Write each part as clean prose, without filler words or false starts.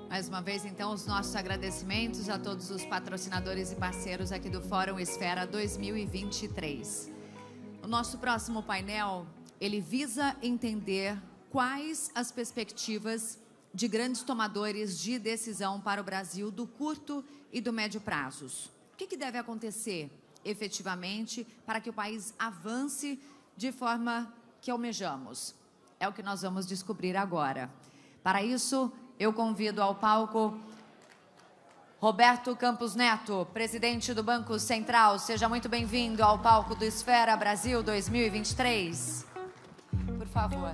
Mais uma vez, então, os nossos agradecimentos a todos os patrocinadores e parceiros aqui do Fórum Esfera 2023. O nosso próximo painel, ele visa entender quais as perspectivas de grandes tomadores de decisão para o Brasil do curto e do médio prazos. O que deve acontecer efetivamente para que o país avance de forma que almejamos? É o que nós vamos descobrir agora. Para isso, eu convido ao palco Roberto Campos Neto, presidente do Banco Central. Seja muito bem-vindo ao palco do Esfera Brasil 2023. Por favor.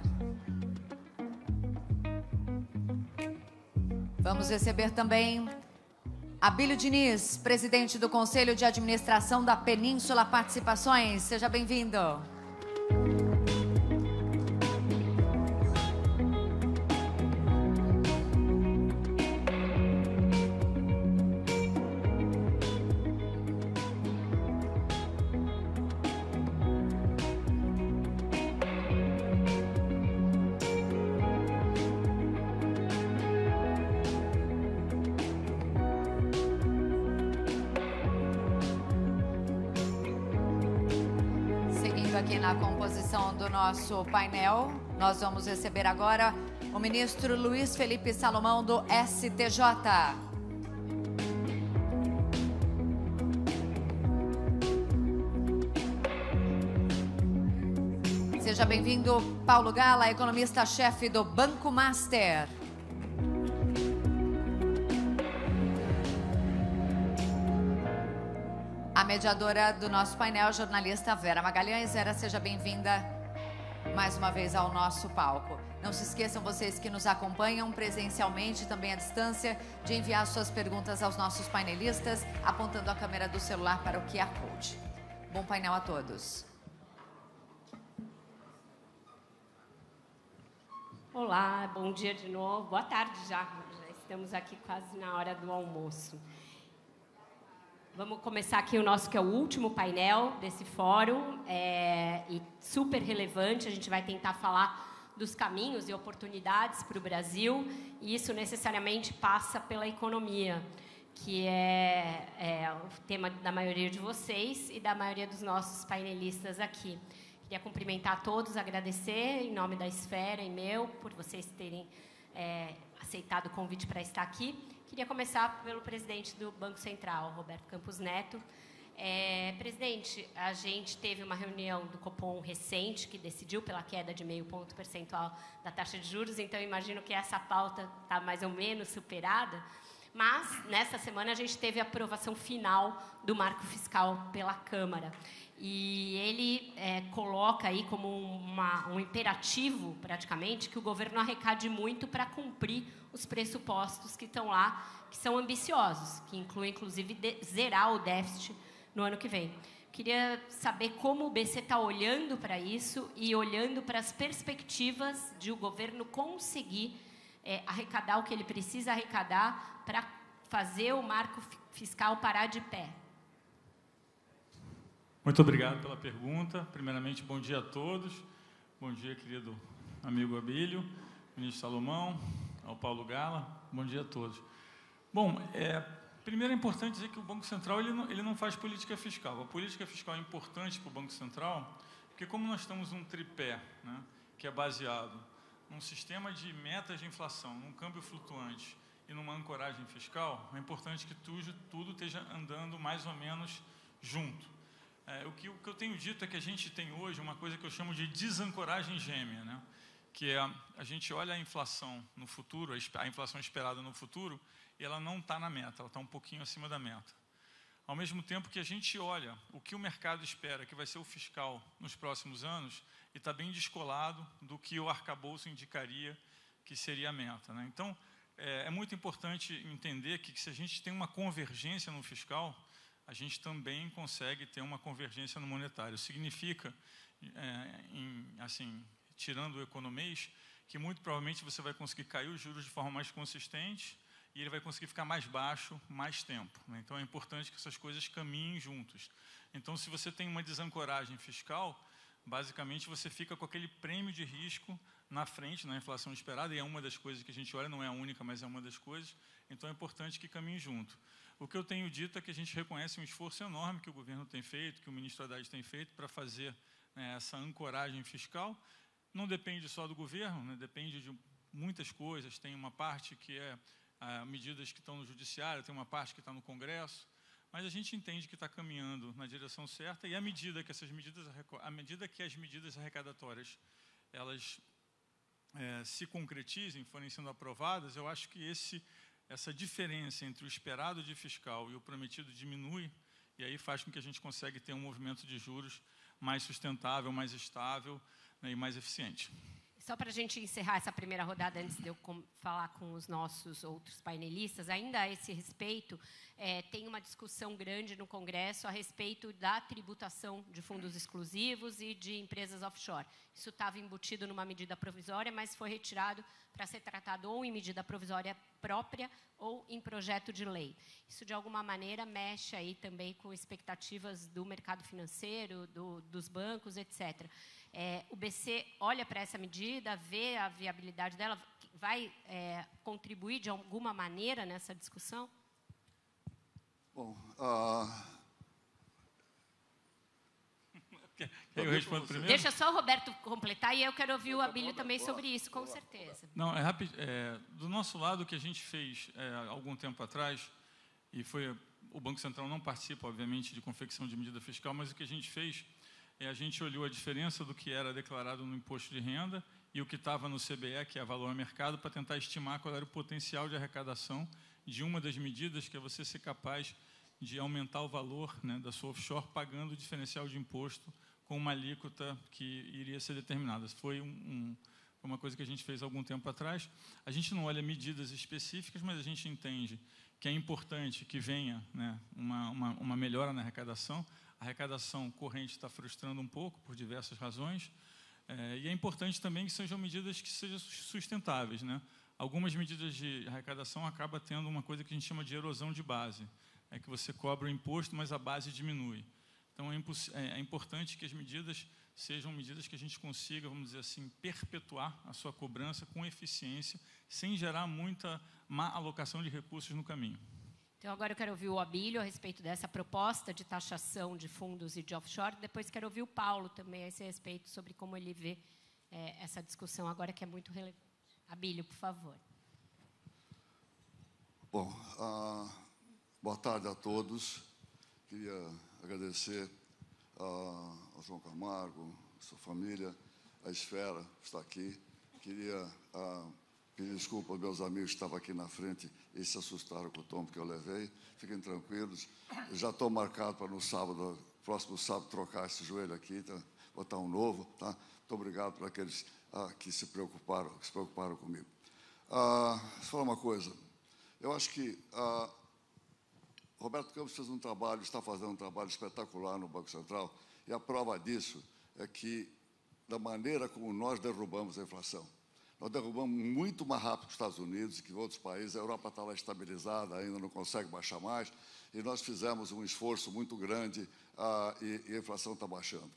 Vamos receber também Abílio Diniz, presidente do Conselho de Administração da Península Participações. Seja bem-vindo. Aqui na composição do nosso painel, nós vamos receber agora o ministro Luiz Felipe Salomão do STJ. Seja bem-vindo, Paulo Gala, economista-chefe do Banco Master. A mediadora do nosso painel, jornalista Vera Magalhães. Vera, seja bem-vinda mais uma vez ao nosso palco. Não se esqueçam, vocês que nos acompanham presencialmente e também à distância, de enviar suas perguntas aos nossos painelistas, apontando a câmera do celular para o QR Code. Bom painel a todos. Olá, bom dia de novo. Boa tarde já estamos aqui quase na hora do almoço. Vamos começar aqui o nosso, que é o último painel desse fórum, e super relevante. A gente vai tentar falar dos caminhos e oportunidades para o Brasil, e isso necessariamente passa pela economia, que é o tema da maioria de vocês e da maioria dos nossos painelistas aqui. Queria cumprimentar a todos, agradecer em nome da Esfera e meu, por vocês terem aceitado o convite para estar aqui. Queria começar pelo presidente do Banco Central, Roberto Campos Neto. Presidente, a gente teve uma reunião do Copom recente que decidiu pela queda de 0,5 ponto percentual da taxa de juros, então imagino que essa pauta está mais ou menos superada. Mas, nessa semana, a gente teve a aprovação final do marco fiscal pela Câmara. E ele coloca aí como um imperativo, praticamente, que o governo arrecade muito para cumprir os pressupostos que estão lá, que são ambiciosos, que incluem, inclusive, zerar o déficit no ano que vem. Queria saber como o BC está olhando para isso e olhando para as perspectivas de o governo conseguir arrecadar o que ele precisa arrecadar para fazer o marco fiscal parar de pé. Muito obrigado pela pergunta. Primeiramente, bom dia a todos. Bom dia, querido amigo Abílio, ministro Salomão, ao Paulo Gala. Bom dia a todos. Bom, primeiro é importante dizer que o Banco Central ele não faz política fiscal. A política fiscal é importante para o Banco Central, porque como nós temos um tripé, né, que é baseado num sistema de metas de inflação, num câmbio flutuante e numa ancoragem fiscal, é importante que tudo esteja andando mais ou menos junto. O que eu tenho dito é que a gente tem hoje uma coisa que eu chamo de desancoragem gêmea, né? Que é a gente olha a inflação no futuro, a inflação esperada no futuro, e ela não está na meta, ela está um pouquinho acima da meta. Ao mesmo tempo que a gente olha o que o mercado espera, que vai ser o fiscal nos próximos anos, e está bem descolado do que o arcabouço indicaria que seria a meta, né? Então, é muito importante entender que se a gente tem uma convergência no fiscal, a gente também consegue ter uma convergência no monetário. Significa, tirando o economês, que muito provavelmente você vai conseguir cair os juros de forma mais consistente e ele vai conseguir ficar mais baixo mais tempo, né? Então, é importante que essas coisas caminhem juntos. Então, se você tem uma desancoragem fiscal, basicamente você fica com aquele prêmio de risco na frente, na inflação esperada, e é uma das coisas que a gente olha, não é a única, mas é uma das coisas, então é importante que caminhe junto. O que eu tenho dito é que a gente reconhece um esforço enorme que o governo tem feito, que o ministro Haddad tem feito para fazer, né, essa ancoragem fiscal. Não depende só do governo, né, depende de muitas coisas. Tem uma parte que é medidas que estão no judiciário, tem uma parte que está no Congresso, mas a gente entende que está caminhando na direção certa, e à medida que as medidas arrecadatórias elas se concretizem, forem sendo aprovadas, eu acho que essa diferença entre o esperado de fiscal e o prometido diminui, e aí faz com que a gente consiga ter um movimento de juros mais sustentável, mais estável, né, e mais eficiente. Só para a gente encerrar essa primeira rodada, antes de eu falar com os nossos outros painelistas, ainda a esse respeito, tem uma discussão grande no Congresso a respeito da tributação de fundos exclusivos e de empresas offshore. Isso estava embutido numa medida provisória, mas foi retirado para ser tratado ou em medida provisória própria ou em projeto de lei. Isso, de alguma maneira, mexe aí também com expectativas do mercado financeiro, dos bancos, etc. O BC olha para essa medida, vê a viabilidade dela, vai contribuir de alguma maneira nessa discussão? Bom, Quer que eu respondo primeiro? Deixa só o Roberto completar e eu quero ouvir o Abílio também sobre isso, com certeza. Não, é rápido. Do nosso lado, o que a gente fez há algum tempo atrás, e foi, o Banco Central não participa, obviamente, de confecção de medida fiscal, mas o que a gente fez a gente olhou a diferença do que era declarado no imposto de renda e o que estava no CBE, que é valor a mercado, para tentar estimar qual era o potencial de arrecadação de uma das medidas, que é você ser capaz de aumentar o valor, né, da sua offshore, pagando o diferencial de imposto com uma alíquota que iria ser determinada. Foi uma coisa que a gente fez há algum tempo atrás. A gente não olha medidas específicas, mas a gente entende que é importante que venha, né, uma melhora na arrecadação. A arrecadação corrente está frustrando um pouco, por diversas razões, e é importante também que sejam medidas que sejam sustentáveis, né? Algumas medidas de arrecadação acabam tendo uma coisa que a gente chama de erosão de base, é que você cobra o imposto, mas a base diminui. Então, é importante que as medidas sejam medidas que a gente consiga, vamos dizer assim, perpetuar a sua cobrança com eficiência, sem gerar muita má alocação de recursos no caminho. Então, agora eu quero ouvir o Abílio a respeito dessa proposta de taxação de fundos e de offshore. Depois quero ouvir o Paulo também a esse respeito, sobre como ele vê essa discussão agora, que é muito relevante. Abílio, por favor. Bom, boa tarde a todos. Queria agradecer ao João Camargo, a sua família, a Esfera, que está aqui. Queria pedir desculpa aos meus amigos que estavam aqui na frente e se assustaram com o tombo que eu levei. Fiquem tranquilos. Eu já estou marcado para no sábado, próximo sábado, trocar esse joelho aqui, tá? Botar um novo. Tá? Muito obrigado para aqueles que se preocuparam comigo. Vou falar uma coisa. Eu acho que Roberto Campos fez um trabalho, está fazendo um trabalho espetacular no Banco Central, e a prova disso é que, da maneira como nós derrubamos a inflação, nós derrubamos muito mais rápido que os Estados Unidos e que outros países. A Europa está lá estabilizada, ainda não consegue baixar mais, e nós fizemos um esforço muito grande e a inflação está baixando.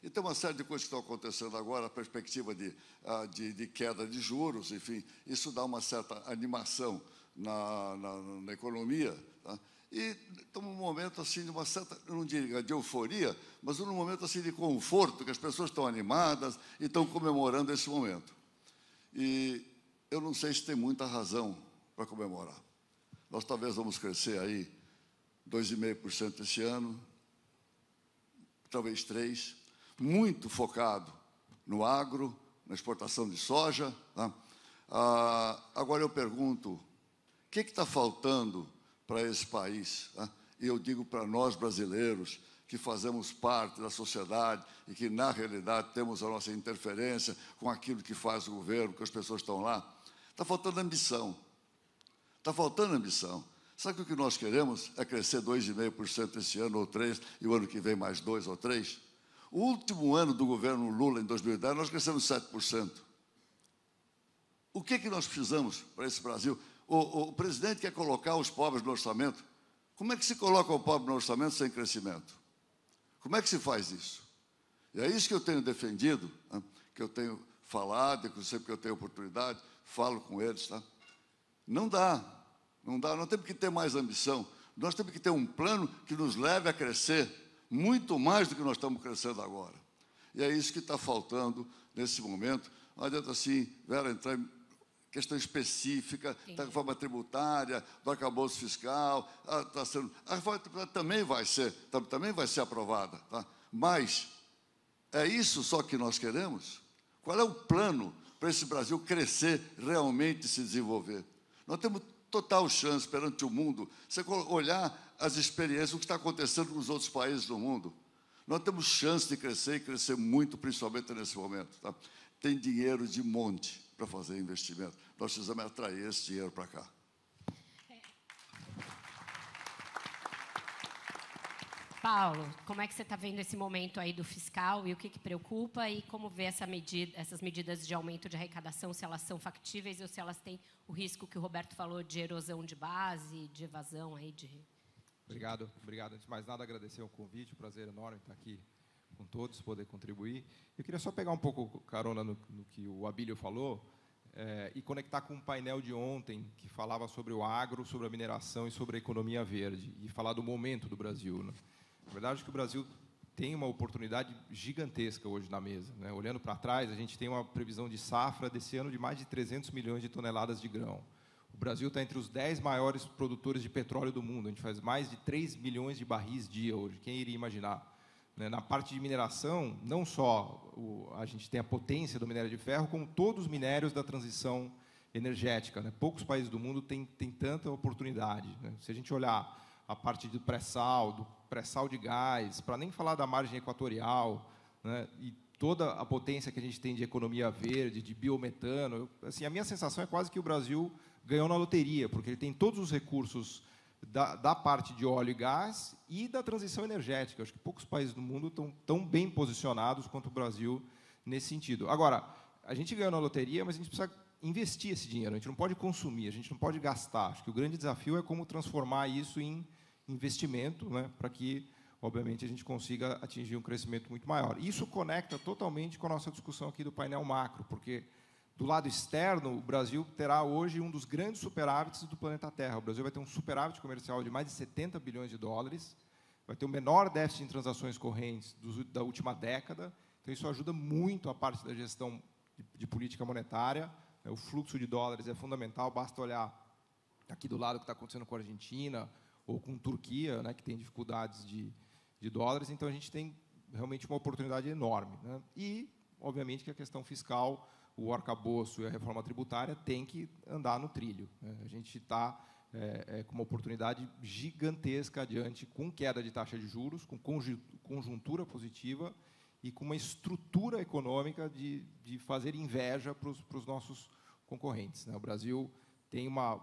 E tem uma série de coisas que estão acontecendo agora, a perspectiva de queda de juros, enfim, isso dá uma certa animação na economia, tá? E estamos num momento assim de uma certa, eu não diria de euforia, mas num momento assim de conforto, que as pessoas estão animadas e estão comemorando esse momento. E eu não sei se tem muita razão para comemorar. Nós talvez vamos crescer aí 2,5% esse ano, talvez 3%, muito focado no agro, na exportação de soja. Tá? Agora eu pergunto, o que está faltando para esse país? Tá? E eu digo para nós brasileiros, que fazemos parte da sociedade e que, na realidade, temos a nossa interferência com aquilo que faz o governo, que as pessoas estão lá. Está faltando ambição. Está faltando ambição. Sabe que o que nós queremos é crescer 2,5% esse ano, ou 3%, e o ano que vem mais 2% ou 3%. O último ano do governo Lula, em 2010, nós crescemos 7%. O que nós precisamos para esse Brasil? O presidente quer colocar os pobres no orçamento. Como é que se coloca o pobre no orçamento sem crescimento? Como é que se faz isso? E é isso que eu tenho defendido, né, que eu tenho falar, sempre que eu tenho oportunidade, falo com eles, tá? Não dá, nós temos que ter mais ambição, nós temos que ter um plano que nos leve a crescer muito mais do que nós estamos crescendo agora. E é isso que está faltando nesse momento. Não adianta assim, Vera, entrar em questão específica da reforma tributária, do arcabouço fiscal, a reforma tributária também vai ser aprovada, tá? Mas é isso só que nós queremos? Qual é o plano para esse Brasil crescer realmente e se desenvolver? Nós temos total chance perante o mundo. Você olhar as experiências, o que está acontecendo nos outros países do mundo. Nós temos chance de crescer e crescer muito, principalmente nesse momento. Tá? Tem dinheiro de monte para fazer investimento. Nós precisamos atrair esse dinheiro para cá. Paulo, como é que você está vendo esse momento aí do fiscal e o que preocupa e como vê essas medidas de aumento de arrecadação, se elas são factíveis ou se elas têm o risco que o Roberto falou de erosão de base, de evasão aí de... Obrigado. Antes de mais nada, agradecer o convite, um prazer enorme estar aqui com todos, poder contribuir. Eu queria só pegar um pouco carona no que o Abílio falou e conectar com um painel de ontem que falava sobre o agro, sobre a mineração e sobre a economia verde, e falar do momento do Brasil, né? Na verdade, que o Brasil tem uma oportunidade gigantesca hoje na mesa, né? Olhando para trás, a gente tem uma previsão de safra desse ano de mais de 300 milhões de toneladas de grão. O Brasil está entre os 10 maiores produtores de petróleo do mundo. A gente faz mais de 3 milhões de barris dia hoje. Quem iria imaginar? Na parte de mineração, não só a gente tem a potência do minério de ferro, como todos os minérios da transição energética, né? Poucos países do mundo têm tanta oportunidade, né? Se a gente olhar a parte do pré-sal de gás, para nem falar da margem equatorial, né? E toda a potência que a gente tem de economia verde, de biometano, assim, a minha sensação é quase que o Brasil ganhou na loteria, porque ele tem todos os recursos da parte de óleo e gás e da transição energética. Acho que poucos países do mundo estão tão bem posicionados quanto o Brasil nesse sentido. Agora, a gente ganhou na loteria, mas a gente precisa investir esse dinheiro, a gente não pode consumir, a gente não pode gastar. Acho que o grande desafio é como transformar isso em investimento, né, para que, obviamente, a gente consiga atingir um crescimento muito maior. Isso conecta totalmente com a nossa discussão aqui do painel macro, porque, do lado externo, o Brasil terá hoje um dos grandes superávites do planeta Terra. O Brasil vai ter um superávit comercial de mais de 70 bilhões de dólares, vai ter o menor déficit em transações correntes da última década, então isso ajuda muito a parte da gestão de política monetária. O fluxo de dólares é fundamental, basta olhar aqui do lado o que está acontecendo com a Argentina ou com a Turquia, né, que tem dificuldades de dólares, então a gente tem realmente uma oportunidade enorme, né? E, obviamente, que a questão fiscal, o arcabouço e a reforma tributária tem que andar no trilho, né? A gente está com uma oportunidade gigantesca adiante, com queda de taxa de juros, com conjuntura positiva e com uma estrutura econômica de fazer inveja para os nossos concorrentes, né? O Brasil tem uma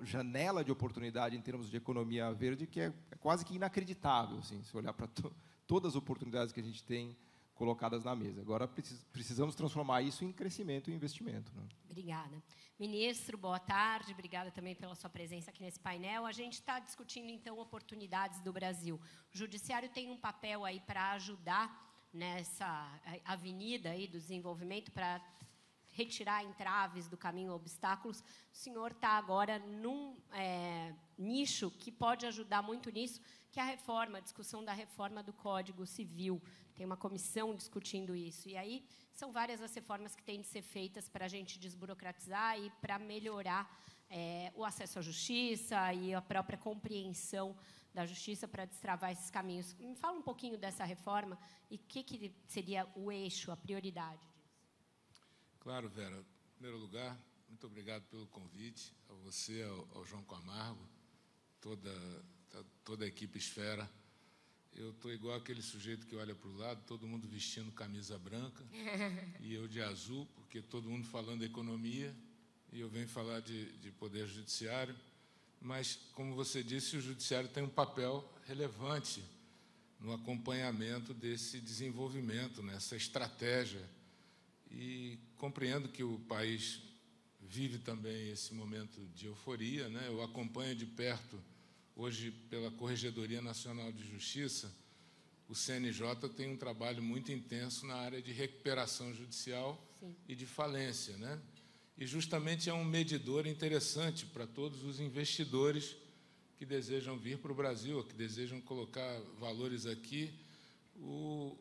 janela de oportunidade em termos de economia verde que é quase que inacreditável, assim, se olhar para todas as oportunidades que a gente tem colocadas na mesa. Agora, precisamos transformar isso em crescimento e investimento, né? Obrigada. Ministro, boa tarde. Obrigada também pela sua presença aqui nesse painel. A gente está discutindo, então, oportunidades do Brasil. O Judiciário tem um papel aí para ajudar nessa avenida aí do desenvolvimento, para retirar entraves do caminho, obstáculos. O senhor está agora num nicho que pode ajudar muito nisso, que é a discussão da reforma do Código Civil. Tem uma comissão discutindo isso. E aí são várias as reformas que têm de ser feitas para a gente desburocratizar e para melhorar o acesso à justiça e a própria compreensão da justiça para destravar esses caminhos. Me fala um pouquinho dessa reforma e o que seria o eixo, a prioridade disso. Claro, Vera. Em primeiro lugar, muito obrigado pelo convite, a você, ao João Camargo, toda a equipe Esfera. Eu estou igual aquele sujeito que olha para o lado, todo mundo vestindo camisa branca, e eu de azul, porque todo mundo falando de economia, e eu venho falar de poder judiciário. Mas, como você disse, o judiciário tem um papel relevante no acompanhamento desse desenvolvimento, nessa estratégia. E compreendo que o país vive também esse momento de euforia, né? Eu acompanho de perto, hoje, pela Corregedoria Nacional de Justiça, o CNJ tem um trabalho muito intenso na área de recuperação judicial e de falência, né? E justamente é um medidor interessante para todos os investidores que desejam vir para o Brasil, que desejam colocar valores aqui,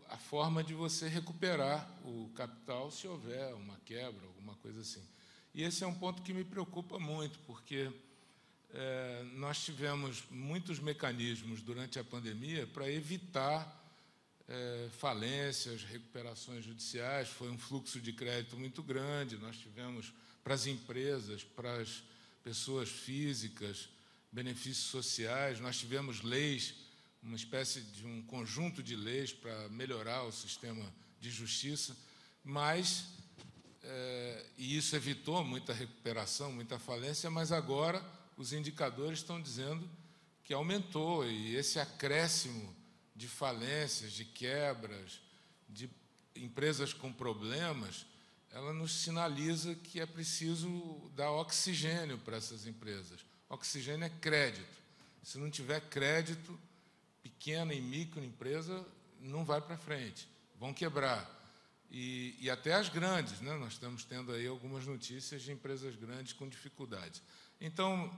a forma de você recuperar o capital se houver uma quebra, alguma coisa assim. E esse é um ponto que me preocupa muito, porque nós tivemos muitos mecanismos durante a pandemia para evitar falências, recuperações judiciais. Foi um fluxo de crédito muito grande, nós tivemos para as empresas, para as pessoas físicas, benefícios sociais, nós tivemos leis, uma espécie de um conjunto de leis para melhorar o sistema de justiça, mas, e isso evitou muita recuperação, muita falência, mas agora os indicadores estão dizendo que aumentou, e esse acréscimo de falências, de quebras, de empresas com problemas, ela nos sinaliza que é preciso dar oxigênio para essas empresas. Oxigênio é crédito. Se não tiver crédito, pequena e microempresa não vai para frente, vão quebrar. E até as grandes, né? Nós estamos tendo aí algumas notícias de empresas grandes com dificuldades. Então,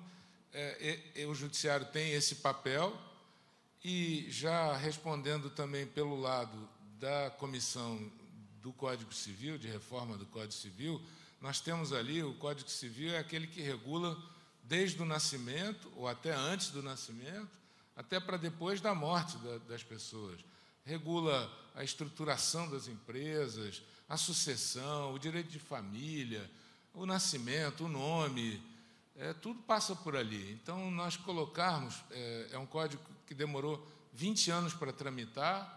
o Judiciário tem esse papel, e já respondendo também pelo lado da Comissão do Código Civil, de reforma do Código Civil, nós temos ali, o Código Civil é aquele que regula desde o nascimento, ou até antes do nascimento, até para depois da morte das pessoas. Regula a estruturação das empresas, a sucessão, o direito de família, o nascimento, o nome, tudo passa por ali. Então, nós colocarmos, é um código que demorou 20 anos para tramitar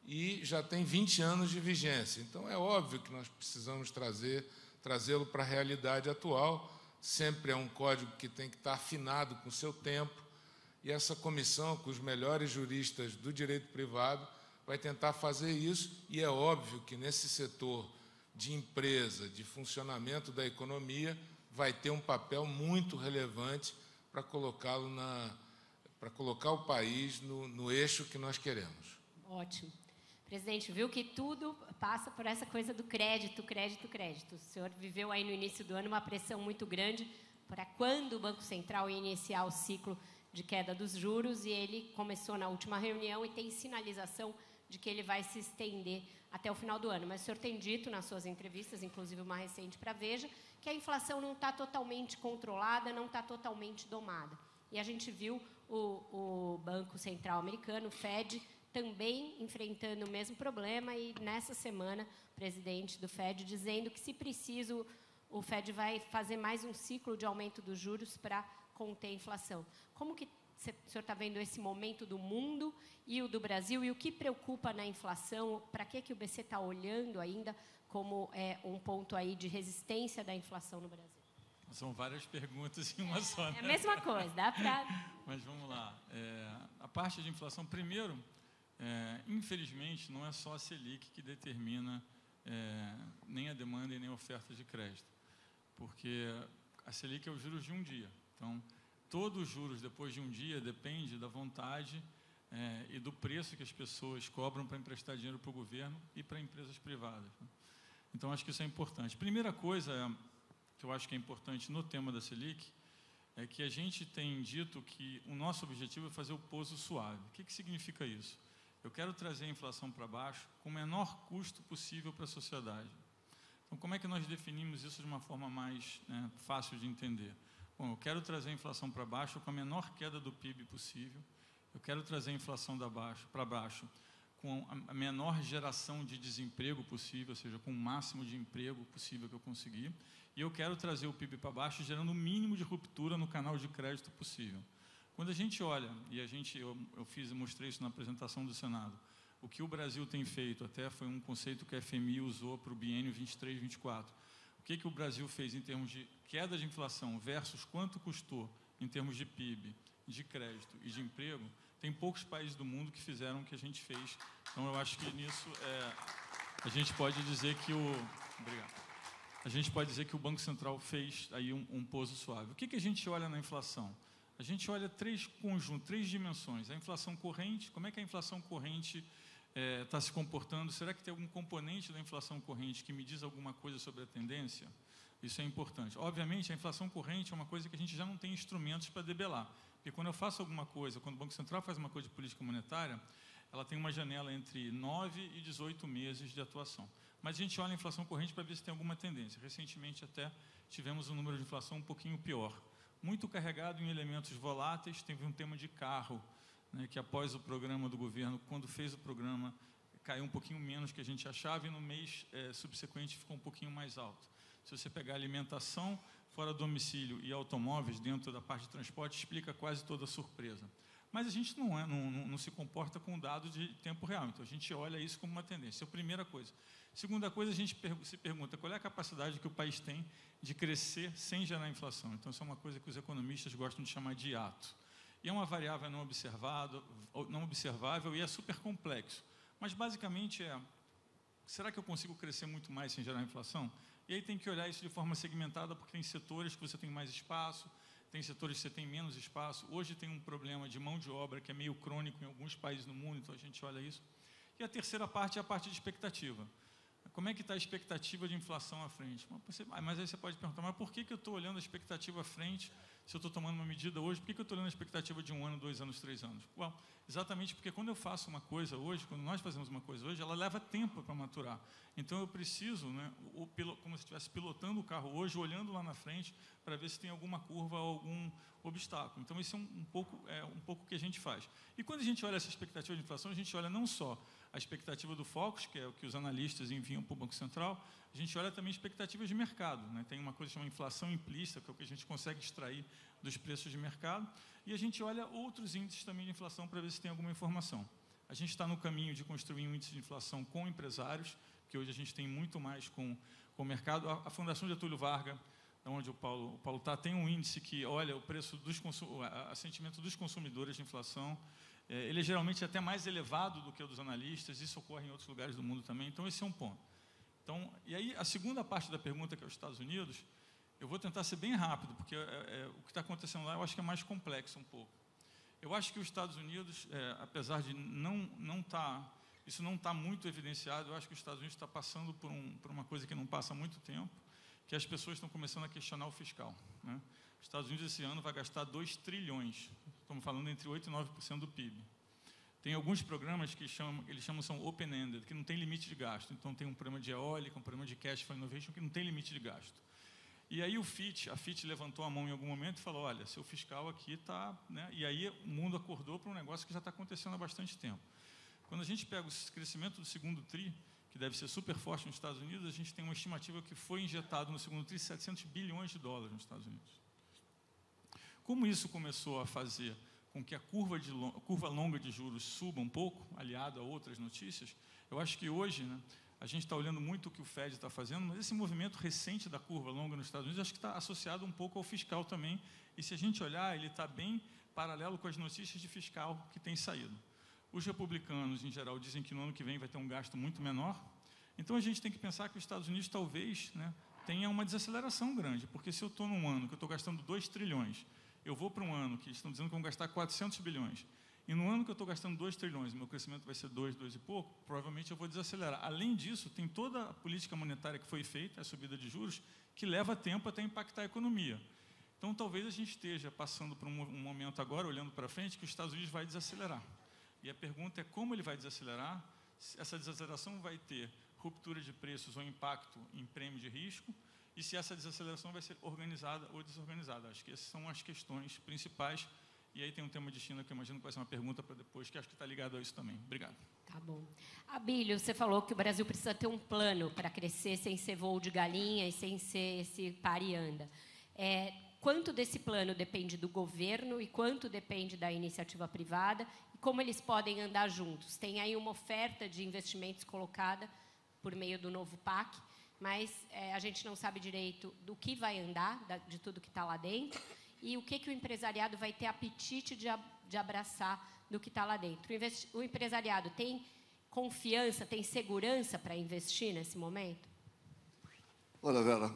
e já tem 20 anos de vigência. Então, é óbvio que nós precisamos trazê-lo para a realidade atual. Sempre é um código que tem que estar afinado com o seu tempo, e essa comissão, com os melhores juristas do direito privado, vai tentar fazer isso, e é óbvio que nesse setor de empresa, de funcionamento da economia, vai ter um papel muito relevante para colocá-lo para colocar o país no eixo que nós queremos. Ótimo. Presidente, viu que tudo passa por essa coisa do crédito, crédito, crédito. O senhor viveu aí no início do ano uma pressão muito grande para quando o Banco Central ia iniciar o ciclo de queda dos juros, e ele começou na última reunião e tem sinalização de que ele vai se estender até o final do ano. Mas o senhor tem dito nas suas entrevistas, inclusive uma recente para a Veja, que a inflação não está totalmente controlada, não está totalmente domada. E a gente viu o Banco Central americano, o Fed, também enfrentando o mesmo problema, e nessa semana o presidente do Fed dizendo que, se preciso, o Fed vai fazer mais um ciclo de aumento dos juros para conter a inflação. Como que o senhor está vendo esse momento do mundo e o do Brasil, e o que preocupa na inflação? Para que o BC está olhando ainda como um ponto aí de resistência da inflação no Brasil? São várias perguntas em uma só, né? É a mesma coisa, dá para... Mas vamos lá. A parte de inflação, primeiro, infelizmente, não é só a Selic que determina nem a demanda e nem a oferta de crédito, porque a Selic é os juros de um dia. Então, todos os juros depois de um dia depende da vontade e do preço que as pessoas cobram para emprestar dinheiro para o governo e para empresas privadas, né? Então, acho que isso é importante. Primeira coisa que eu acho que é importante no tema da Selic é que a gente tem dito que o nosso objetivo é fazer o pouso suave. O que significa isso? Eu quero trazer a inflação para baixo com o menor custo possível para a sociedade. Então, como é que nós definimos isso de uma forma mais fácil de entender? Bom, eu quero trazer a inflação para baixo com a menor queda do PIB possível, eu quero trazer a inflação para baixo com a menor geração de desemprego possível, ou seja, com o máximo de emprego possível que eu conseguir, e eu quero trazer o PIB para baixo gerando o mínimo de ruptura no canal de crédito possível. Quando a gente olha, e eu mostrei isso na apresentação do Senado, o que o Brasil tem feito, até foi um conceito que a FMI usou para o biênio 23-24, o que o Brasil fez em termos de queda de inflação versus quanto custou em termos de PIB, de crédito e de emprego, tem poucos países do mundo que fizeram o que a gente fez. Então, eu acho que nisso a gente pode dizer que a gente pode dizer que o Banco Central fez aí um pouso suave. O que a gente olha na inflação? A gente olha três dimensões. A inflação corrente, como é que a inflação corrente está se comportando? Será que tem algum componente da inflação corrente que me diz alguma coisa sobre a tendência? Isso é importante. Obviamente, a inflação corrente é uma coisa que a gente já não tem instrumentos para debelar. Porque quando eu faço alguma coisa, quando o Banco Central faz uma coisa de política monetária, ela tem uma janela entre 9 e 18 meses de atuação. Mas a gente olha a inflação corrente para ver se tem alguma tendência. Recentemente, até, tivemos um número de inflação um pouquinho pior. Muito carregado em elementos voláteis. Teve um tema de carro, né, que após o programa do governo, quando fez o programa, caiu um pouquinho menos que a gente achava e no mês subsequente ficou um pouquinho mais alto. Se você pegar alimentação fora do domicílio e automóveis dentro da parte de transporte, explica quase toda a surpresa. Mas a gente não se comporta com dados de tempo real, então a gente olha isso como uma tendência. É a primeira coisa. Segunda coisa, a gente se pergunta qual é a capacidade que o país tem de crescer sem gerar inflação. Então, isso é uma coisa que os economistas gostam de chamar de hiato. E é uma variável não observável e é super complexo. Mas, basicamente, será que eu consigo crescer muito mais sem gerar inflação? E aí tem que olhar isso de forma segmentada, porque tem setores que você tem mais espaço, tem setores que você tem menos espaço. Hoje tem um problema de mão de obra que é meio crônico em alguns países no mundo, então a gente olha isso. E a terceira parte é a parte de expectativa. Como é que está a expectativa de inflação à frente? Mas aí você pode perguntar, mas por que eu estou olhando a expectativa à frente se eu estou tomando uma medida hoje? Por que eu estou olhando a expectativa de 1 ano, 2 anos, 3 anos? Bom, exatamente porque quando eu faço uma coisa hoje, quando nós fazemos uma coisa hoje, ela leva tempo para maturar. Então eu preciso, né, como se estivesse pilotando o carro hoje, olhando lá na frente para ver se tem alguma curva ou algum obstáculo. Então isso é um pouco o que a gente faz. E quando a gente olha essa expectativa de inflação, a gente olha não só a expectativa do Focus, que é o que os analistas enviam para o Banco Central, a gente olha também expectativas de mercado, né? Tem uma coisa chamada inflação implícita, que é o que a gente consegue extrair dos preços de mercado, e a gente olha outros índices também de inflação para ver se tem alguma informação. A gente está no caminho de construir um índice de inflação com empresários, que hoje a gente tem muito mais com o mercado. A Fundação Getúlio Vargas, onde o Paulo está, tem um índice que olha o preço dos sentimento dos consumidores de inflação. Ele é geralmente até mais elevado do que o dos analistas, isso ocorre em outros lugares do mundo também, então esse é um ponto. Então, e aí a segunda parte da pergunta, que é os Estados Unidos, eu vou tentar ser bem rápido, porque o que está acontecendo lá eu acho que é mais complexo um pouco. Eu acho que os Estados Unidos, apesar de isso não está muito evidenciado, eu acho que os Estados Unidos está passando por uma coisa que não passa há muito tempo, que as pessoas estão começando a questionar o fiscal, né? Os Estados Unidos esse ano vai gastar 2 trilhões, estamos falando entre 8% e 9% do PIB. Tem alguns programas que eles chamam são open-ended, que não tem limite de gasto. Então tem um programa de eólica, um programa de cash flow innovation que não tem limite de gasto. E aí a FIT levantou a mão em algum momento e falou, olha, seu fiscal aqui está... Né? E aí o mundo acordou para um negócio que já está acontecendo há bastante tempo. Quando a gente pega o crescimento do segundo TRI, que deve ser super forte nos Estados Unidos, a gente tem uma estimativa que foi injetado no segundo TRI 700 bilhões de dólares nos Estados Unidos. Como isso começou a fazer com que a curva longa de juros suba um pouco, aliado a outras notícias, eu acho que hoje, né, a gente está olhando muito o que o Fed está fazendo, mas esse movimento recente da curva longa nos Estados Unidos, acho que está associado um pouco ao fiscal também, e se a gente olhar, ele está bem paralelo com as notícias de fiscal que tem saído. Os republicanos, em geral, dizem que no ano que vem vai ter um gasto muito menor, então a gente tem que pensar que os Estados Unidos talvez, né, tenha uma desaceleração grande, porque se eu estou num ano que eu estou gastando 2 trilhões, eu vou para um ano que estão dizendo que vão gastar 400 bilhões, e no ano que eu estou gastando 2 trilhões, meu crescimento vai ser 2 e pouco, provavelmente eu vou desacelerar. Além disso, tem toda a política monetária que foi feita, a subida de juros, que leva tempo até impactar a economia. Então, talvez a gente esteja passando por um momento agora, olhando para frente, que os Estados Unidos vai desacelerar. E a pergunta é como ele vai desacelerar, essa desaceleração vai ter ruptura de preços ou impacto em prêmio de risco, e se essa desaceleração vai ser organizada ou desorganizada. Acho que essas são as questões principais. E aí tem um tema de China que eu imagino que vai ser uma pergunta para depois, que acho que está ligado a isso também. Obrigado. Tá bom. Abílio, você falou que o Brasil precisa ter um plano para crescer sem ser voo de galinha e sem ser esse pare e anda. Quanto desse plano depende do governo e quanto depende da iniciativa privada? E como eles podem andar juntos? Tem aí uma oferta de investimentos colocada por meio do novo PAC, mas a gente não sabe direito do que vai andar, de tudo que está lá dentro, e o que o empresariado vai ter apetite de abraçar do que está lá dentro. O empresariado tem confiança, tem segurança para investir nesse momento? Olha, Vera,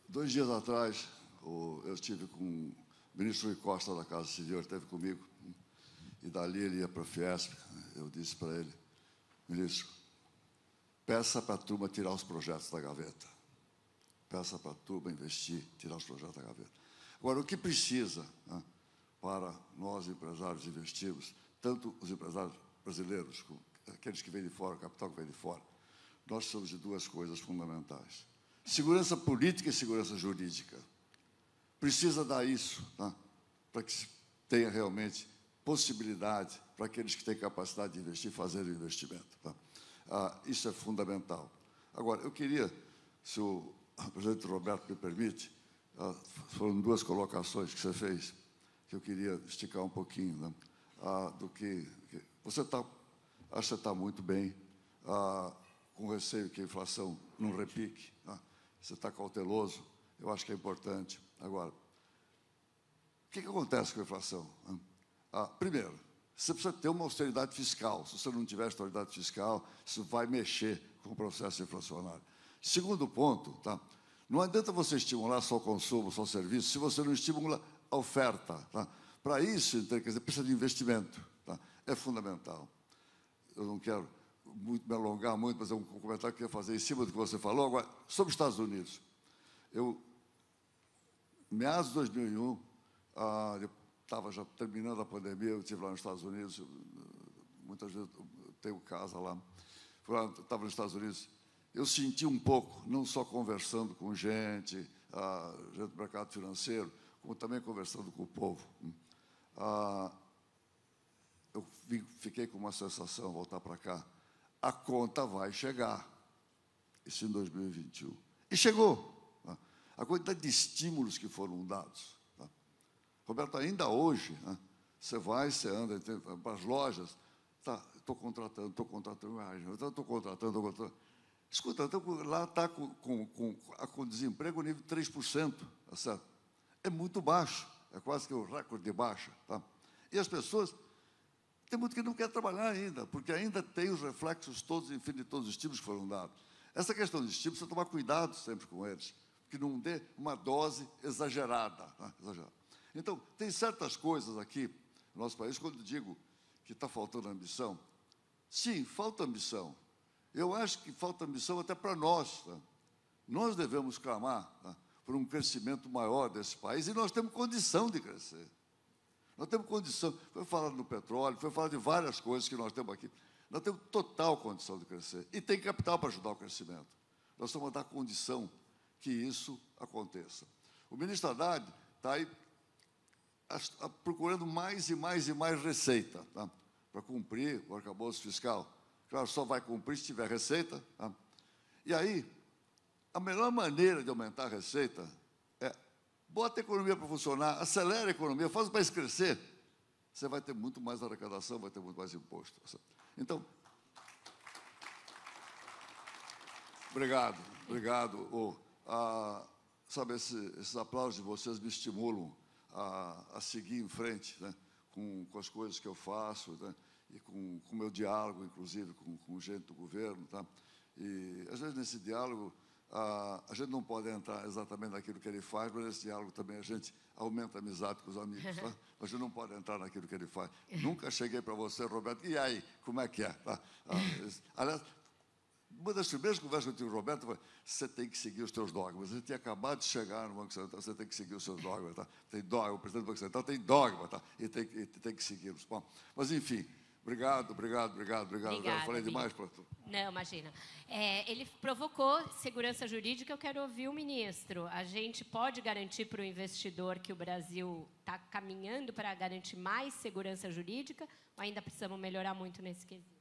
2 dias atrás, eu estive com o ministro Rui Costa da Casa Civil, ele esteve comigo, e dali ele ia para a Fiesp. eu disse para ele, ministro, peça para a turma tirar os projetos da gaveta. Peça para a turma investir, tirar os projetos da gaveta. Agora, o que precisa, né, para nós, empresários, investirmos, tanto os empresários brasileiros, como aqueles que vêm de fora, o capital que vem de fora, nós precisamos de duas coisas fundamentais. Segurança política e segurança jurídica. Precisa dar isso, tá, para que se tenha realmente possibilidade para aqueles que têm capacidade de investir, fazerem o investimento. Tá? Isso é fundamental. Agora, eu queria, se o presidente Roberto me permite, foram duas colocações que você fez, que eu queria esticar um pouquinho, né, do que você está, acho que você está muito bem, com receio que a inflação não repique, tá? Você está cauteloso, eu acho que é importante. Agora, o que acontece com a inflação? Primeiro, você precisa ter uma austeridade fiscal. Se você não tiver austeridade fiscal, isso vai mexer com o processo inflacionário. Segundo ponto, tá? Não adianta você estimular só o consumo, só o serviço, se você não estimula a oferta. Tá? Para isso, então, quer dizer, precisa de investimento. Tá? É fundamental. Eu não quero me alongar muito, mas é um comentário que eu ia fazer em cima do que você falou. Agora, sobre os Estados Unidos. Meados de 2001, eu estava já terminando a pandemia, eu estive lá nos Estados Unidos, muitas vezes eu tenho casa lá, estava nos Estados Unidos, eu senti um pouco, não só conversando com gente do mercado financeiro, como também conversando com o povo. Eu fiquei com uma sensação, voltar para cá, a conta vai chegar, isso em 2021. E chegou. A quantidade de estímulos que foram dados. Tá? Roberto, ainda hoje, né, você anda para as lojas, estou contratando, Escuta, lá está com desemprego nível 3%, tá certo? É muito baixo, é quase que o recorde de baixa. Tá? E as pessoas, tem muito que não quer trabalhar ainda, porque ainda tem os reflexos todos, enfim, de todos os estímulos que foram dados. Essa questão de estímulos, você tomar cuidado sempre com eles, que não dê uma dose exagerada. Tá? Então, tem certas coisas aqui no nosso país, quando digo que está faltando ambição, sim, falta ambição. Eu acho que falta ambição até para nós. Tá? Nós devemos clamar, tá, por um crescimento maior desse país, e nós temos condição de crescer. Nós temos condição, foi falado no petróleo, foi falado de várias coisas que nós temos aqui. Nós temos total condição de crescer, e tem capital para ajudar o crescimento. Nós vamos dar condição que isso aconteça. O ministro Haddad está aí procurando mais e mais e mais receita, tá, para cumprir o arcabouço fiscal. Claro, só vai cumprir se tiver receita. Tá? E aí, a melhor maneira de aumentar a receita é bota a economia para funcionar, acelera a economia, faz o país crescer. Você vai ter muito mais arrecadação, vai ter muito mais imposto. Então, obrigado. Sabe, esses aplausos de vocês me estimulam a seguir em frente, né, com as coisas que eu faço, né, e com o meu diálogo, inclusive, com gente do governo. Tá? E, às vezes, nesse diálogo, a gente não pode entrar exatamente naquilo que ele faz, mas nesse diálogo também a gente aumenta a amizade com os amigos. Tá? A gente não pode entrar naquilo que ele faz. Nunca cheguei para você, Roberto, e aí, como é que é? Tá? Aliás, uma das primeiras conversas que eu tive com o Roberto foi: você tem que seguir os teus dogmas. Você tinha acabado de chegar no Banco Central, você tem que seguir os seus dogmas. Tá? Tem dogma, o presidente do Banco Central tem dogma, tá? E tem que segui-los. Bom, mas, enfim, obrigado. Já falei demais, pastor. Não, imagina. Ele provocou segurança jurídica, eu quero ouvir o ministro. A gente pode garantir para o investidor que o Brasil está caminhando para garantir mais segurança jurídica, ou ainda precisamos melhorar muito nesse quesito?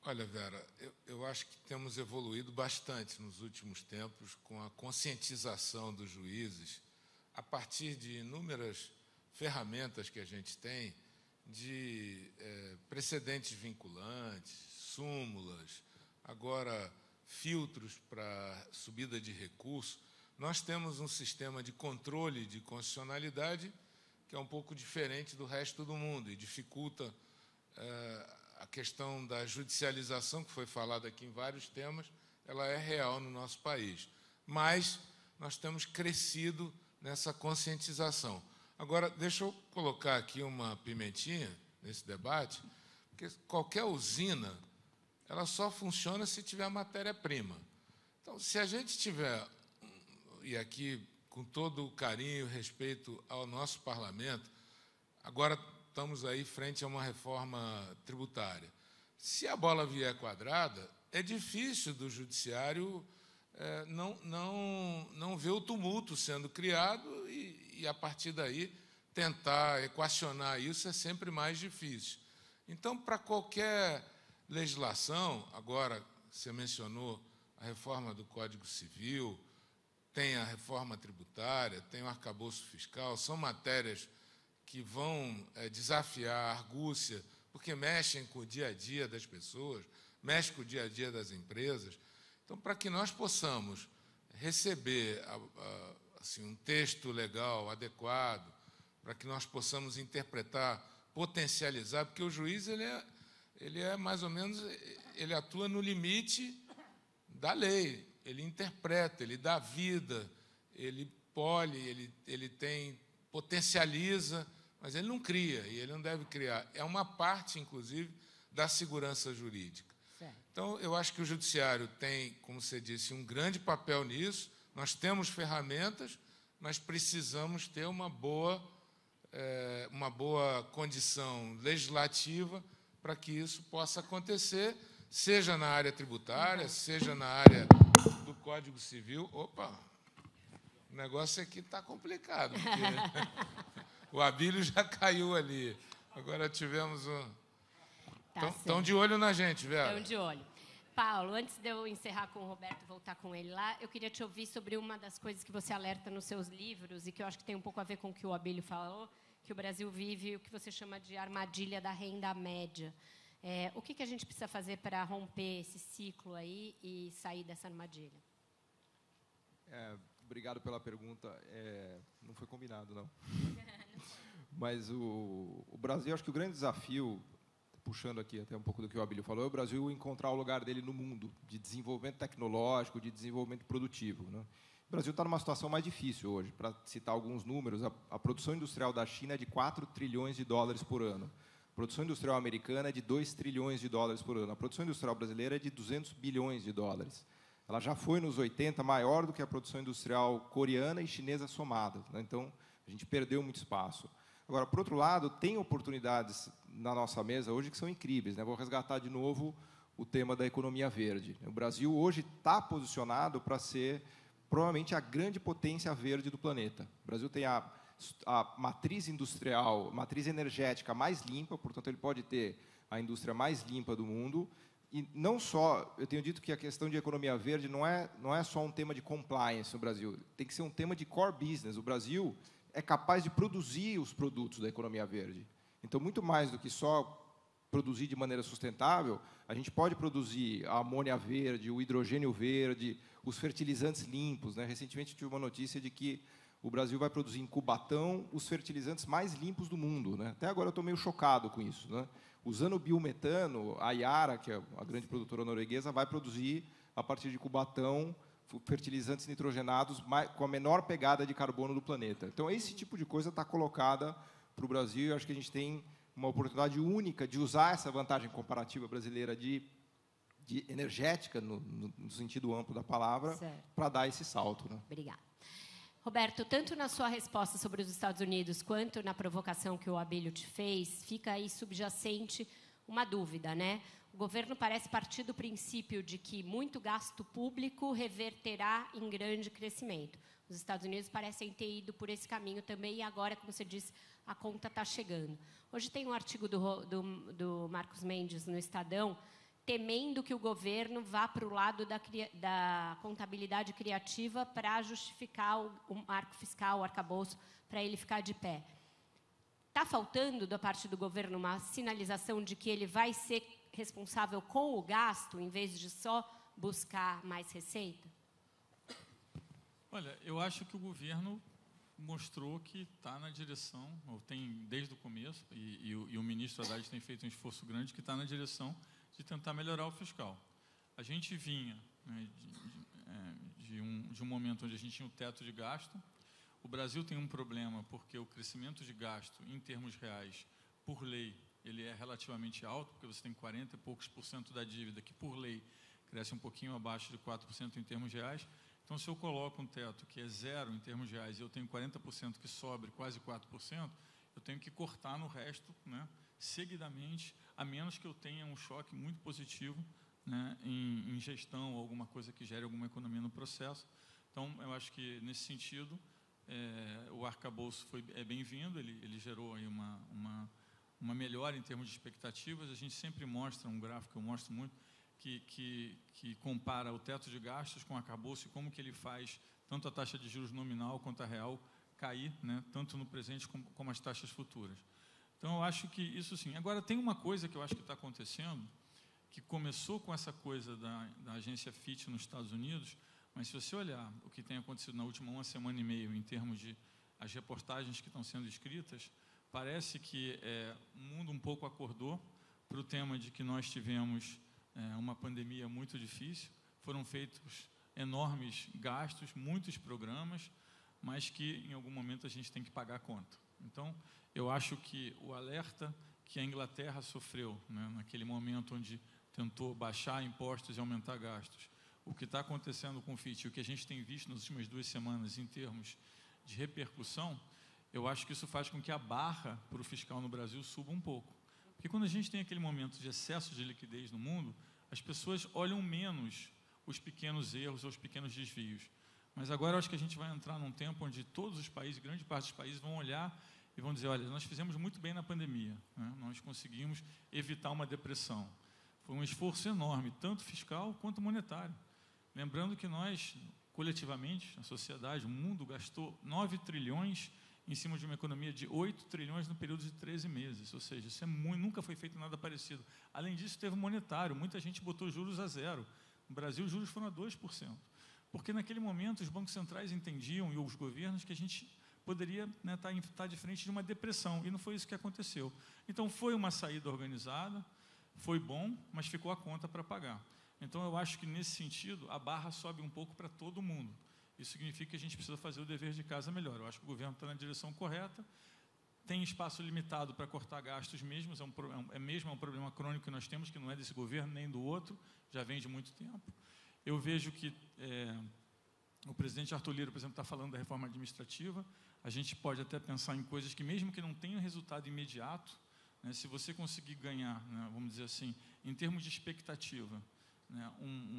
Olha, Vera, eu acho que temos evoluído bastante nos últimos tempos com a conscientização dos juízes, a partir de inúmeras ferramentas que a gente tem, de precedentes vinculantes, súmulas, agora filtros para subida de recurso. Nós temos um sistema de controle de constitucionalidade que é um pouco diferente do resto do mundo e dificulta a questão da judicialização, que foi falada aqui em vários temas, ela é real no nosso país. Mas nós temos crescido nessa conscientização. Agora, deixa eu colocar aqui uma pimentinha nesse debate, Porque qualquer usina, ela só funciona se tiver matéria-prima. Então, se a gente tiver, e aqui com todo o carinho e respeito ao nosso parlamento, agora estamos aí frente a uma reforma tributária. Se a bola vier quadrada, é difícil do judiciário não ver o tumulto sendo criado e, a partir daí, tentar equacionar isso é sempre mais difícil. Então, para qualquer legislação, agora você mencionou a reforma do Código Civil, tem a reforma tributária, tem o arcabouço fiscal, são matérias que vão desafiar a argúcia, porque mexem com o dia a dia das pessoas, mexem com o dia a dia das empresas. Então, para que nós possamos receber assim, um texto legal, adequado, para que nós possamos interpretar, potencializar, porque o juiz ele é mais ou menos, ele atua no limite da lei, ele interpreta, ele dá vida, ele pole, ele potencializa, mas ele não cria, e ele não deve criar. É uma parte, inclusive, da segurança jurídica. Certo. Então, eu acho que o judiciário tem, como você disse, um grande papel nisso. Nós temos ferramentas, mas precisamos ter uma boa condição legislativa para que isso possa acontecer, seja na área tributária, seja na área do Código Civil. Opa, o negócio aqui está complicado, porque o Abílio já caiu ali. Agora tivemos um... Estão de olho na gente, Vera. Estão de olho. Paulo, antes de eu encerrar com o Roberto e voltar com ele lá, eu queria te ouvir sobre uma das coisas que você alerta nos seus livros e que eu acho que tem um pouco a ver com o que o Abílio falou, que o Brasil vive o que você chama de armadilha da renda média. O que a gente precisa fazer para romper esse ciclo aí e sair dessa armadilha? Obrigado pela pergunta. Não foi combinado, não. Mas o Brasil, acho que o grande desafio, puxando aqui até um pouco do que o Abílio falou, é o Brasil encontrar o lugar dele no mundo, de desenvolvimento tecnológico, de desenvolvimento produtivo, né? O Brasil está numa situação mais difícil hoje. Para citar alguns números, a produção industrial da China é de 4 trilhões de dólares por ano. A produção industrial americana é de 2 trilhões de dólares por ano. A produção industrial brasileira é de 200 bilhões de dólares. Ela já foi, nos 80, maior do que a produção industrial coreana e chinesa somada, né? Então, a gente perdeu muito espaço. Agora, por outro lado, tem oportunidades na nossa mesa hoje que são incríveis, né? Vou resgatar de novo o tema da economia verde. O Brasil hoje está posicionado para ser, provavelmente, a grande potência verde do planeta. O Brasil tem a matriz industrial, matriz energética mais limpa, portanto, ele pode ter a indústria mais limpa do mundo. E não só, eu tenho dito que a questão de economia verde não é só um tema de compliance no Brasil, tem que ser um tema de core business. O Brasil é capaz de produzir os produtos da economia verde. Então, muito mais do que só produzir de maneira sustentável, a gente pode produzir a amônia verde, o hidrogênio verde, os fertilizantes limpos, né? Recentemente, tive uma notícia de que o Brasil vai produzir em Cubatão os fertilizantes mais limpos do mundo, né? Até agora eu estou meio chocado com isso, né? Usando biometano, a Yara, que é a grande produtora norueguesa, vai produzir, a partir de Cubatão, fertilizantes nitrogenados com a menor pegada de carbono do planeta. Então, esse tipo de coisa está colocada para o Brasil. Eu acho que a gente tem uma oportunidade única de usar essa vantagem comparativa brasileira de energética, no sentido amplo da palavra, para dar esse salto, né? Obrigada. Roberto, tanto na sua resposta sobre os Estados Unidos, quanto na provocação que o Abílio te fez, fica aí subjacente uma dúvida, né? O governo parece partir do princípio de que muito gasto público reverterá em grande crescimento. Os Estados Unidos parecem ter ido por esse caminho também, e agora, como você disse, a conta está chegando. Hoje tem um artigo do Marcos Mendes no Estadão, temendo que o governo vá para o lado da contabilidade criativa para justificar o marco fiscal, o arcabouço, para ele ficar de pé. Está faltando, da parte do governo, uma sinalização de que ele vai ser responsável com o gasto, em vez de só buscar mais receita? Olha, eu acho que o governo mostrou que está na direção, ou tem desde o começo, e o ministro Haddad tem feito um esforço grande, que está na direção de tentar melhorar o fiscal. A gente vinha, né, de um momento onde a gente tinha o teto de gasto. O Brasil tem um problema, porque o crescimento de gasto, em termos reais, por lei, ele é relativamente alto, porque você tem 40 e poucos por cento da dívida, que por lei cresce um pouquinho abaixo de 4% em termos reais. Então, se eu coloco um teto que é 0 em termos reais e eu tenho 40% que sobre quase 4%, eu tenho que cortar no resto, né, seguidamente, a menos que eu tenha um choque muito positivo, né, em gestão ou alguma coisa que gere alguma economia no processo. Então, eu acho que, nesse sentido, o arcabouço é bem-vindo, ele gerou aí uma melhora em termos de expectativas. A gente sempre mostra um gráfico que eu mostro muito, que compara o teto de gastos com o arcabouço e como que ele faz tanto a taxa de juros nominal quanto a real cair, né, tanto no presente como as taxas futuras. Então, eu acho que isso sim. Agora, tem uma coisa que eu acho que está acontecendo, que começou com essa coisa da agência Fitch nos Estados Unidos, mas se você olhar o que tem acontecido na última 1 semana e meia, em termos de as reportagens que estão sendo escritas, parece que o mundo um pouco acordou para o tema de que nós tivemos uma pandemia muito difícil, foram feitos enormes gastos, muitos programas, mas que em algum momento a gente tem que pagar a conta. Então, eu acho que o alerta que a Inglaterra sofreu, né, naquele momento onde tentou baixar impostos e aumentar gastos, o que está acontecendo com o Fitch, o que a gente tem visto nas últimas 2 semanas em termos de repercussão, eu acho que isso faz com que a barra para o fiscal no Brasil suba um pouco. Porque quando a gente tem aquele momento de excesso de liquidez no mundo, as pessoas olham menos os pequenos erros ou os pequenos desvios. Mas agora eu acho que a gente vai entrar num tempo onde todos os países, grande parte dos países, vão olhar e vão dizer, olha, nós fizemos muito bem na pandemia, né? Nós conseguimos evitar uma depressão. Foi um esforço enorme, tanto fiscal quanto monetário. Lembrando que nós, coletivamente, a sociedade, o mundo, gastou 9 trilhões em cima de uma economia de 8 trilhões no período de 13 meses. Ou seja, isso nunca foi feito nada parecido. Além disso, teve monetário. Muita gente botou juros a 0. No Brasil, os juros foram a 2%. Porque, naquele momento, os bancos centrais entendiam, e os governos, que a gente poderia, né, tá de frente de uma depressão. E não foi isso que aconteceu. Então, foi uma saída organizada, foi bom, mas ficou a conta para pagar. Então, eu acho que, nesse sentido, a barra sobe um pouco para todo mundo. Isso significa que a gente precisa fazer o dever de casa melhor. Eu acho que o governo está na direção correta, tem espaço limitado para cortar gastos mesmo, é um problema crônico que nós temos, que não é desse governo nem do outro, já vem de muito tempo. Eu vejo que o presidente Arthur Lira, por exemplo, está falando da reforma administrativa. A gente pode até pensar em coisas que, mesmo que não tenham resultado imediato, né, se você conseguir ganhar, né, vamos dizer assim, em termos de expectativa, né,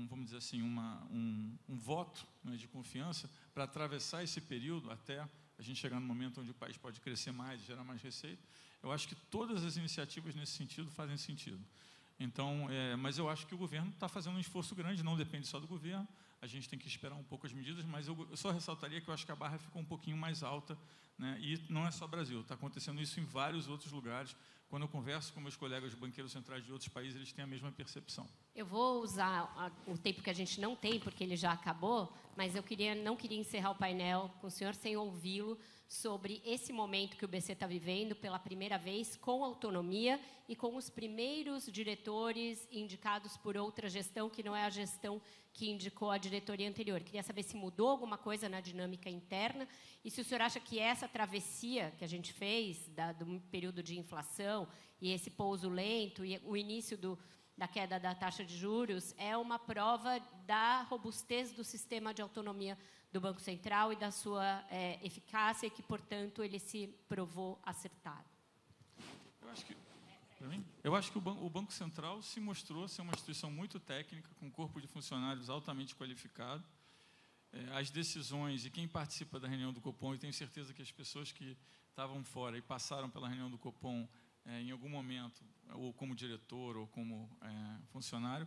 vamos dizer assim, um voto, né, de confiança para atravessar esse período até a gente chegar no momento onde o país pode crescer mais, gerar mais receita. Eu acho que todas as iniciativas nesse sentido fazem sentido. Então, mas eu acho que o governo está fazendo um esforço grande, não depende só do governo, a gente tem que esperar um pouco as medidas, mas eu só ressaltaria que eu acho que a barra ficou um pouquinho mais alta, né, e não é só Brasil, está acontecendo isso em vários outros lugares. Quando eu converso com meus colegas banqueiros centrais de outros países, eles têm a mesma percepção. Eu vou usar o tempo que a gente não tem, porque ele já acabou, mas eu não queria encerrar o painel com o senhor sem ouvi-lo sobre esse momento que o BC está vivendo pela primeira vez com autonomia e com os primeiros diretores indicados por outra gestão, que não é a gestão que indicou a diretoria anterior. Queria saber se mudou alguma coisa na dinâmica interna e se o senhor acha que essa travessia que a gente fez do período de inflação e esse pouso lento e o início da queda da taxa de juros é uma prova da robustez do sistema de autonomia do Banco Central e da sua eficácia e que, portanto, ele se provou acertado. Eu acho que o Banco Central se mostrou ser uma instituição muito técnica, com um corpo de funcionários altamente qualificado. As decisões e quem participa da reunião do Copom, e tenho certeza que as pessoas que estavam fora e passaram pela reunião do Copom em algum momento, ou como diretor ou como funcionário,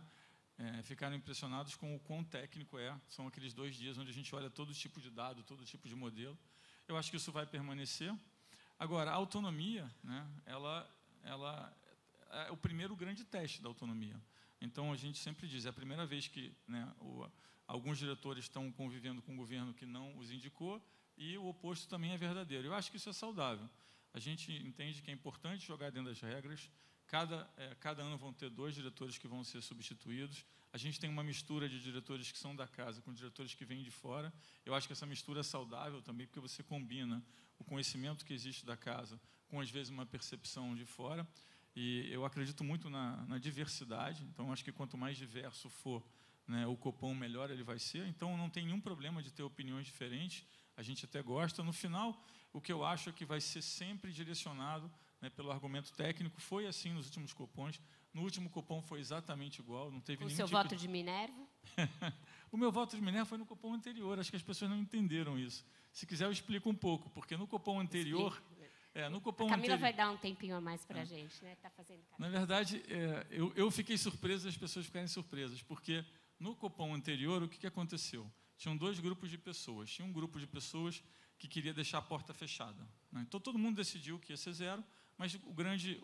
ficaram impressionados com o quão técnico são aqueles 2 dias onde a gente olha todo tipo de dado, todo tipo de modelo. Eu acho que isso vai permanecer. Agora, a autonomia, né, ela é o primeiro grande teste da autonomia. Então, a gente sempre diz, é a primeira vez que, né, alguns diretores estão convivendo com um governo que não os indicou e o oposto também é verdadeiro. Eu acho que isso é saudável. A gente entende que é importante jogar dentro das regras. Cada ano vão ter 2 diretores que vão ser substituídos. A gente tem uma mistura de diretores que são da casa com diretores que vêm de fora. Eu acho que essa mistura é saudável também, porque você combina o conhecimento que existe da casa com, às vezes, uma percepção de fora. E eu acredito muito na diversidade, então acho que quanto mais diverso for, né, o Copom, melhor ele vai ser. Então não tem nenhum problema de ter opiniões diferentes, a gente até gosta. No final, o que eu acho é que vai ser sempre direcionado, né, pelo argumento técnico. Foi assim nos últimos Copons. No último Copom foi exatamente igual, não teve nenhum seu tipo voto de Minerva? O meu voto de Minerva foi no Copom anterior, acho que as pessoas não entenderam isso. Se quiser, eu explico um pouco, porque no Copom anterior... no Copom Camila vai dar um tempinho a mais para a gente, né? Tá fazendo Na verdade, eu fiquei surpreso, as pessoas ficarem surpresas, porque no Copom anterior, o que aconteceu? Tinham dois grupos de pessoas. Tinha um grupo de pessoas que queria deixar a porta fechada, né? Então, todo mundo decidiu que ia ser zero, mas o grande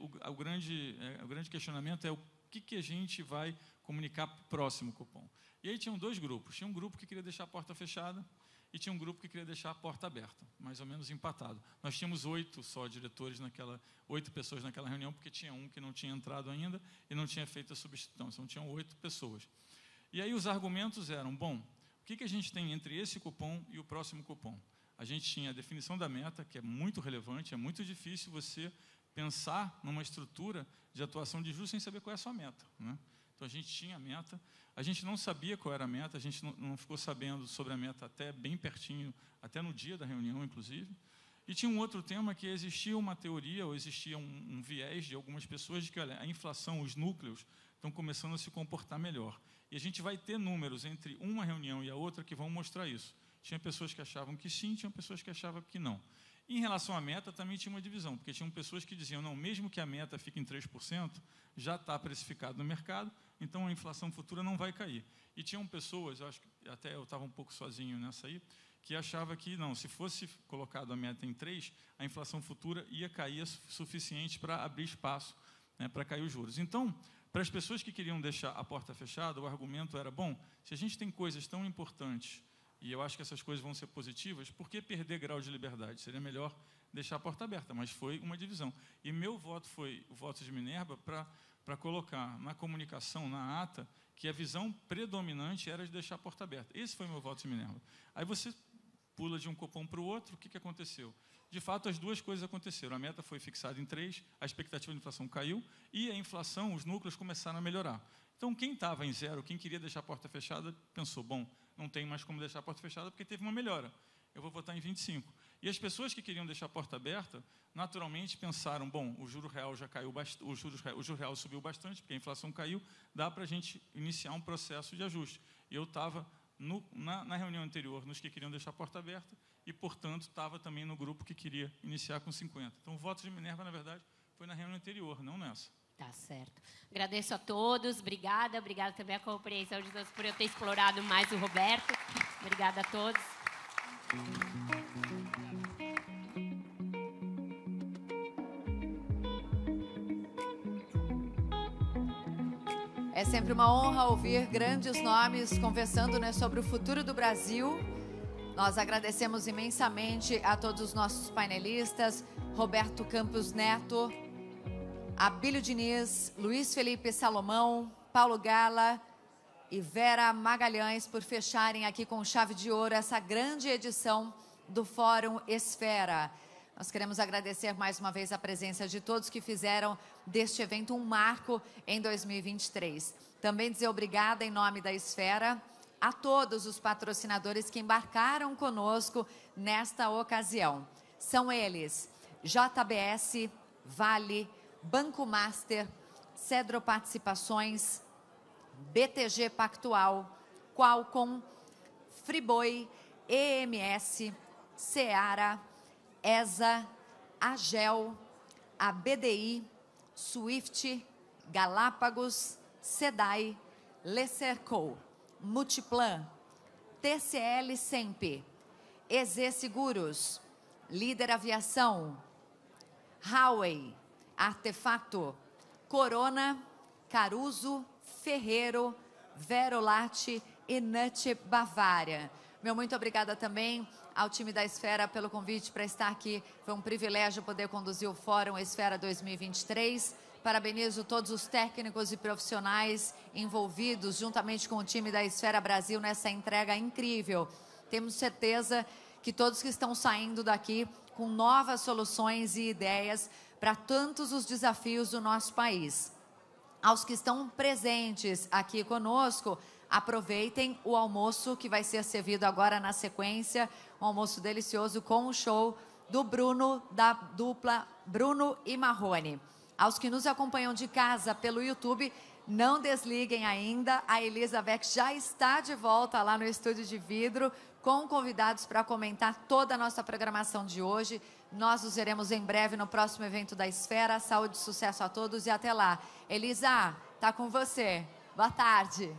questionamento é o que a gente vai comunicar para o próximo Copom. E aí tinham dois grupos. Tinha um grupo que queria deixar a porta fechada e tinha um grupo que queria deixar a porta aberta, mais ou menos empatado. Nós tínhamos 8 pessoas naquela reunião, porque tinha um que não tinha entrado ainda e não tinha feito a substituição. Então, tinham 8 pessoas. E aí os argumentos eram, bom, o que a gente tem entre esse Copom e o próximo Copom? A gente tinha a definição da meta, que é muito relevante, é muito difícil você pensar numa estrutura de atuação de juros sem saber qual é a sua meta, né? Então, a gente tinha a meta, a gente não sabia qual era a meta, a gente não ficou sabendo sobre a meta até bem pertinho, até no dia da reunião, inclusive. E tinha um outro tema que existia uma teoria, ou existia um viés de algumas pessoas de que, olha, a inflação, os núcleos, estão começando a se comportar melhor. E a gente vai ter números entre uma reunião e a outra que vão mostrar isso. Tinha pessoas que achavam que sim, tinha pessoas que achavam que não. Em relação à meta, também tinha uma divisão, porque tinham pessoas que diziam, não, mesmo que a meta fique em 3%, já está precificado no mercado, então a inflação futura não vai cair. E tinham pessoas, acho que até eu estava um pouco sozinho nessa aí, que achava que, não, se fosse colocado a meta em 3, a inflação futura ia cair suficiente para abrir espaço, né, para cair os juros. Então, para as pessoas que queriam deixar a porta fechada, o argumento era, bom, se a gente tem coisas tão importantes, e eu acho que essas coisas vão ser positivas, por que perder grau de liberdade? Seria melhor deixar a porta aberta, mas foi uma divisão. E meu voto foi o voto de Minerva para colocar na comunicação, na ata, que a visão predominante era de deixar a porta aberta. Esse foi meu voto de Minerva. Aí você pula de um Copom para o outro, o que aconteceu? De fato, as duas coisas aconteceram. A meta foi fixada em 3, a expectativa de inflação caiu e a inflação, os núcleos começaram a melhorar. Então, quem estava em 0, quem queria deixar a porta fechada, pensou, bom, não tem mais como deixar a porta fechada porque teve uma melhora. Eu vou votar em 25. E as pessoas que queriam deixar a porta aberta, naturalmente pensaram, bom, o juro real já caiu bastante, o juro real subiu bastante, porque a inflação caiu, dá para a gente iniciar um processo de ajuste. E eu estava na reunião anterior nos que queriam deixar a porta aberta e, portanto, estava também no grupo que queria iniciar com 50. Então, o voto de Minerva, na verdade, foi na reunião anterior, não nessa. Tá certo. Agradeço a todos, obrigada também à compreensão de todos por eu ter explorado mais o Roberto. Obrigada a todos. É sempre uma honra ouvir grandes nomes conversando, né, sobre o futuro do Brasil. Nós agradecemos imensamente a todos os nossos painelistas, Roberto Campos Neto, Abílio Diniz, Luiz Felipe Salomão, Paulo Gala e Vera Magalhães por fecharem aqui com chave de ouro essa grande edição do Fórum Esfera. Nós queremos agradecer mais uma vez a presença de todos que fizeram deste evento um marco em 2023. Também dizer obrigada em nome da Esfera a todos os patrocinadores que embarcaram conosco nesta ocasião. São eles: JBS, Vale, Banco Master, Cedro Participações, BTG Pactual, Qualcomm, Friboi, EMS, Seara, ESA, Agel, a BDI, Swift, Galápagos, SEDAI, Lecerco, Multiplan, TCL Semp, EZ Seguros, Líder Aviação, Huawei, Artefato, Corona, Caruso, Ferreiro, Verolate e Nut Bavária. Meu muito obrigada também ao time da Esfera pelo convite para estar aqui. Foi um privilégio poder conduzir o Fórum Esfera 2023. Parabenizo todos os técnicos e profissionais envolvidos, juntamente com o time da Esfera Brasil, nessa entrega incrível. Temos certeza que todos que estão saindo daqui com novas soluções e ideias para tantos os desafios do nosso país. Aos que estão presentes aqui conosco, aproveitem o almoço que vai ser servido agora na sequência, um almoço delicioso com o show do Bruno, da dupla Bruno e Marrone. Aos que nos acompanham de casa pelo YouTube, não desliguem ainda, a Elizabeth já está de volta lá no estúdio de vidro, com convidados para comentar toda a nossa programação de hoje. Nós nos veremos em breve no próximo evento da Esfera. Saúde e sucesso a todos e até lá. Elisa, tá com você. Boa tarde.